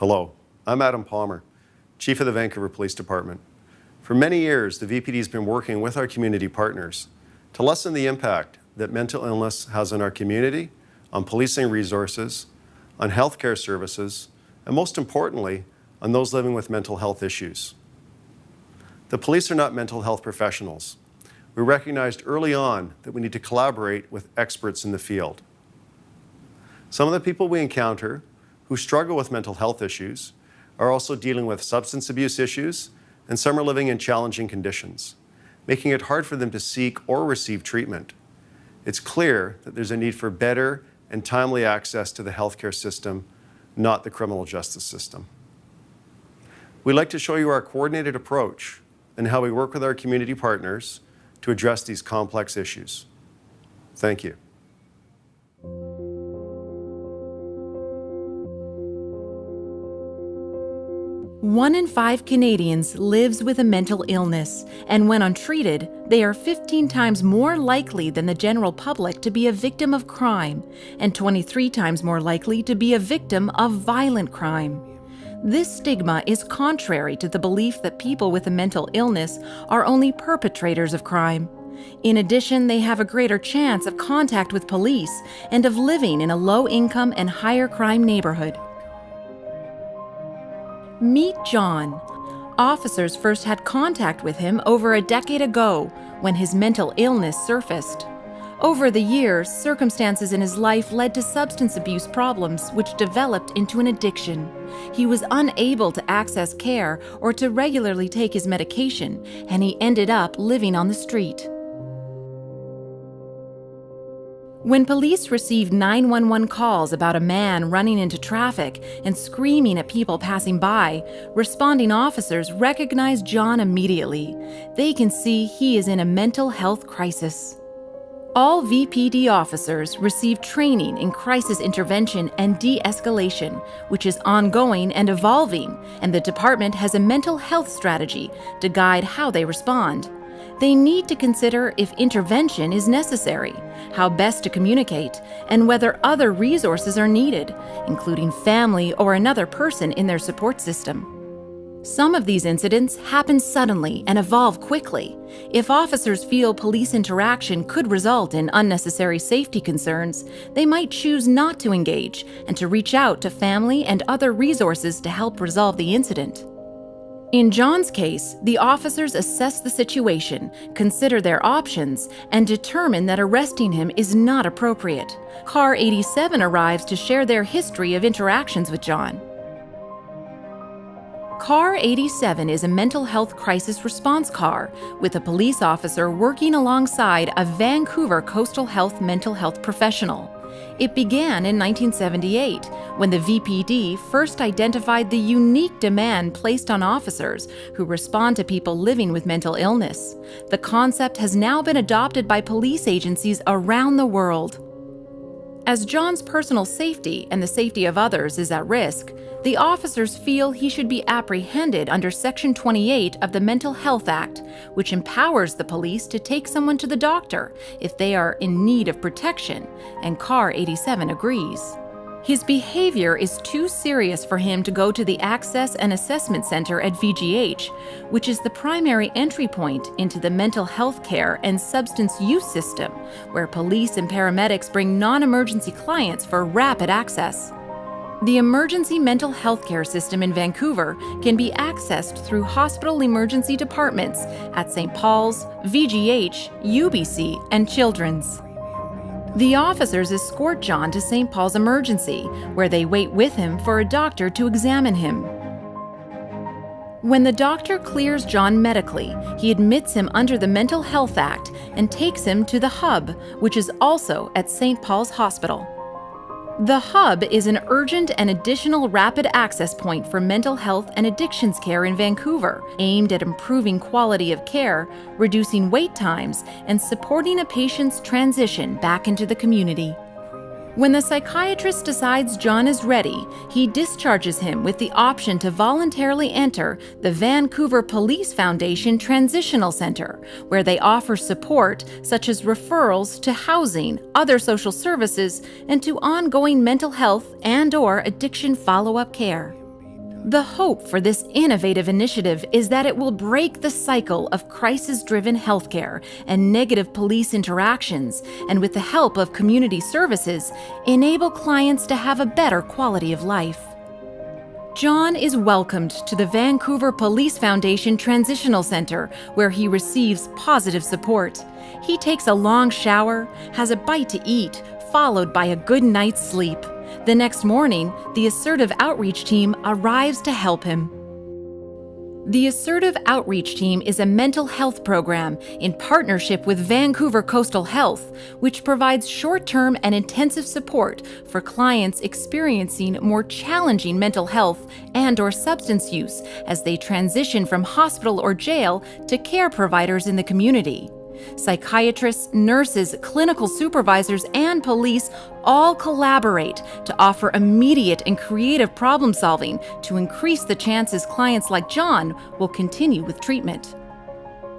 Hello, I'm Adam Palmer, Chief of the Vancouver Police Department. For many years, the VPD has been working with our community partners to lessen the impact that mental illness has on our community, on policing resources, on healthcare services, and most importantly, on those living with mental health issues. The police are not mental health professionals. We recognized early on that we need to collaborate with experts in the field. Some of the people we encounter who struggle with mental health issues are also dealing with substance abuse issues, and some are living in challenging conditions, making it hard for them to seek or receive treatment. It's clear that there's a need for better and timely access to the healthcare system, not the criminal justice system. We'd like to show you our coordinated approach and how we work with our community partners to address these complex issues. Thank you. One in 5 Canadians lives with a mental illness, and when untreated, they are 15 times more likely than the general public to be a victim of crime, and 23 times more likely to be a victim of violent crime. This stigma is contrary to the belief that people with a mental illness are only perpetrators of crime. In addition, they have a greater chance of contact with police and of living in a low-income and higher crime neighborhood. Meet John. Officers first had contact with him over a decade ago when his mental illness surfaced. Over the years, circumstances in his life led to substance abuse problems which developed into an addiction. He was unable to access care or to regularly take his medication, and he ended up living on the street. When police received 911 calls about a man running into traffic and screaming at people passing by, responding officers recognized John immediately. They can see he is in a mental health crisis. All VPD officers receive training in crisis intervention and de-escalation, which is ongoing and evolving, and the department has a mental health strategy to guide how they respond. They need to consider if intervention is necessary, how best to communicate, and whether other resources are needed, including family or another person in their support system. Some of these incidents happen suddenly and evolve quickly. If officers feel police interaction could result in unnecessary safety concerns, they might choose not to engage and to reach out to family and other resources to help resolve the incident. In John's case, the officers assess the situation, consider their options, and determine that arresting him is not appropriate. Car 87 arrives to share their history of interactions with John. Car 87 is a mental health crisis response car with a police officer working alongside a Vancouver coastal health mental health professional. It began in 1978 when the VPD first identified the unique demand placed on officers who respond to people living with mental illness. The concept has now been adopted by police agencies around the world. As John's personal safety and the safety of others is at risk, the officers feel he should be apprehended under Section 28 of the Mental Health Act, which empowers the police to take someone to the doctor if they are in need of protection, and Car 87 agrees. His behavior is too serious for him to go to the Access and Assessment Center at VGH, which is the primary entry point into the mental health care and substance use system, where police and paramedics bring non-emergency clients for rapid access. The emergency mental health care system in Vancouver can be accessed through hospital emergency departments at St. Paul's, VGH, UBC, and Children's. The officers escort John to St. Paul's Emergency, where they wait with him for a doctor to examine him. When the doctor clears John medically, he admits him under the Mental Health Act and takes him to the Hub, which is also at St. Paul's Hospital. The Hub is an urgent and additional rapid access point for mental health and addictions care in Vancouver, aimed at improving quality of care, reducing wait times, and supporting a patient's transition back into the community. When the psychiatrist decides John is ready, he discharges him with the option to voluntarily enter the Vancouver Police Foundation Transitional Center, where they offer support such as referrals to housing, other social services, and to ongoing mental health and/or addiction follow-up care. The hope for this innovative initiative is that it will break the cycle of crisis-driven healthcare and negative police interactions, and with the help of community services, enable clients to have a better quality of life. John is welcomed to the Vancouver Police Foundation Transitional Center, where he receives positive support. He takes a long shower, has a bite to eat, followed by a good night's sleep. The next morning, the Assertive Outreach Team arrives to help him. The Assertive Outreach Team is a mental health program in partnership with Vancouver Coastal Health, which provides short-term and intensive support for clients experiencing more challenging mental health and/or substance use as they transition from hospital or jail to care providers in the community. Psychiatrists, nurses, clinical supervisors, and police all collaborate to offer immediate and creative problem solving to increase the chances clients like John will continue with treatment.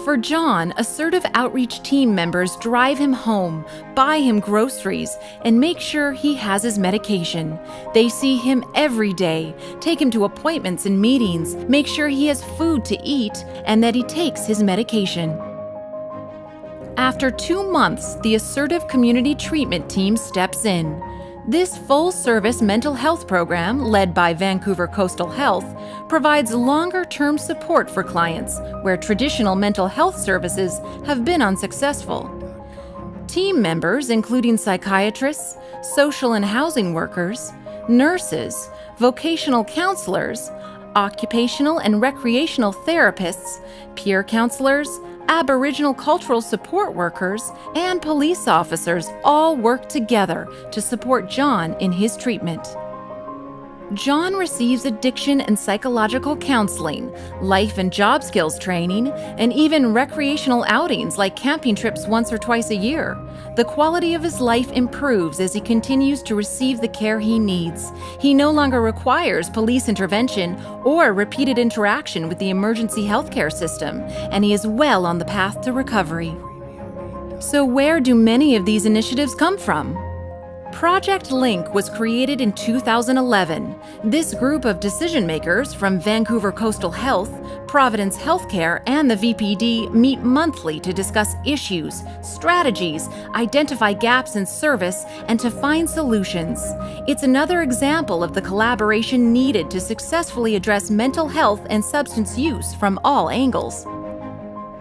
For John, Assertive Outreach Team members drive him home, buy him groceries, and make sure he has his medication. They see him every day, take him to appointments and meetings, make sure he has food to eat, and that he takes his medication. After 2 months, the Assertive Community Treatment Team steps in. This full-service mental health program, led by Vancouver Coastal Health, provides longer-term support for clients where traditional mental health services have been unsuccessful. Team members, including psychiatrists, social and housing workers, nurses, vocational counselors, occupational and recreational therapists, peer counselors, Aboriginal cultural support workers, and police officers all work together to support John in his treatment. John receives addiction and psychological counseling, life and job skills training, and even recreational outings like camping trips once or twice a year. The quality of his life improves as he continues to receive the care he needs. He no longer requires police intervention or repeated interaction with the emergency healthcare system, and he is well on the path to recovery. So where do many of these initiatives come from? Project Link was created in 2011. This group of decision-makers from Vancouver Coastal Health, Providence Healthcare, and the VPD meet monthly to discuss issues, strategies, identify gaps in service, and to find solutions. It's another example of the collaboration needed to successfully address mental health and substance use from all angles.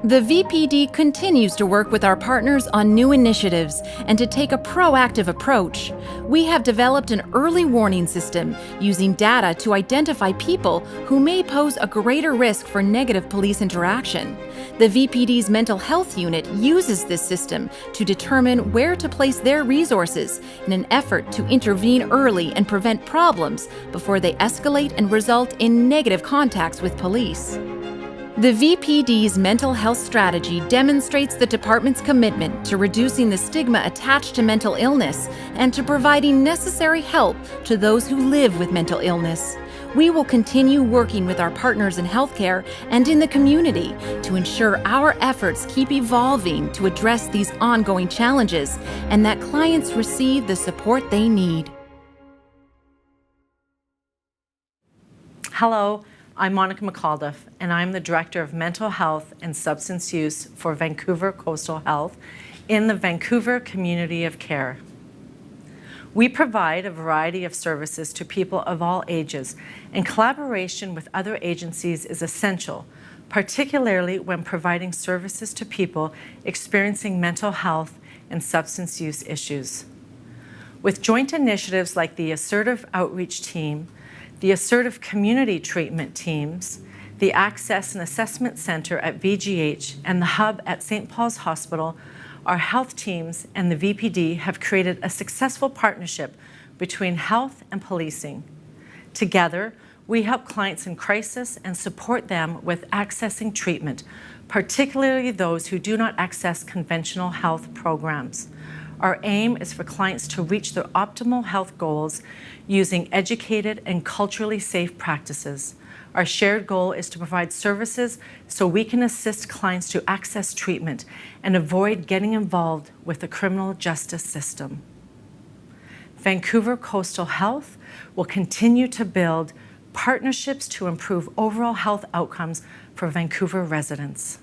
The VPD continues to work with our partners on new initiatives and to take a proactive approach. We have developed an early warning system using data to identify people who may pose a greater risk for negative police interaction. The VPD's mental health unit uses this system to determine where to place their resources in an effort to intervene early and prevent problems before they escalate and result in negative contacts with police. The VPD's mental health strategy demonstrates the department's commitment to reducing the stigma attached to mental illness and to providing necessary help to those who live with mental illness. We will continue working with our partners in healthcare and in the community to ensure our efforts keep evolving to address these ongoing challenges and that clients receive the support they need. Hello. I'm Monica McAlduff, and I'm the Director of Mental Health and Substance Use for Vancouver Coastal Health in the Vancouver Community of Care. We provide a variety of services to people of all ages, and collaboration with other agencies is essential, particularly when providing services to people experiencing mental health and substance use issues. With joint initiatives like the Assertive Outreach Team, the Assertive Community Treatment Teams, the Access and Assessment Center at VGH, and the Hub at St. Paul's Hospital, our health teams and the VPD have created a successful partnership between health and policing. Together, we help clients in crisis and support them with accessing treatment, particularly those who do not access conventional health programs. Our aim is for clients to reach their optimal health goals using educated and culturally safe practices. Our shared goal is to provide services so we can assist clients to access treatment and avoid getting involved with the criminal justice system. Vancouver Coastal Health will continue to build partnerships to improve overall health outcomes for Vancouver residents.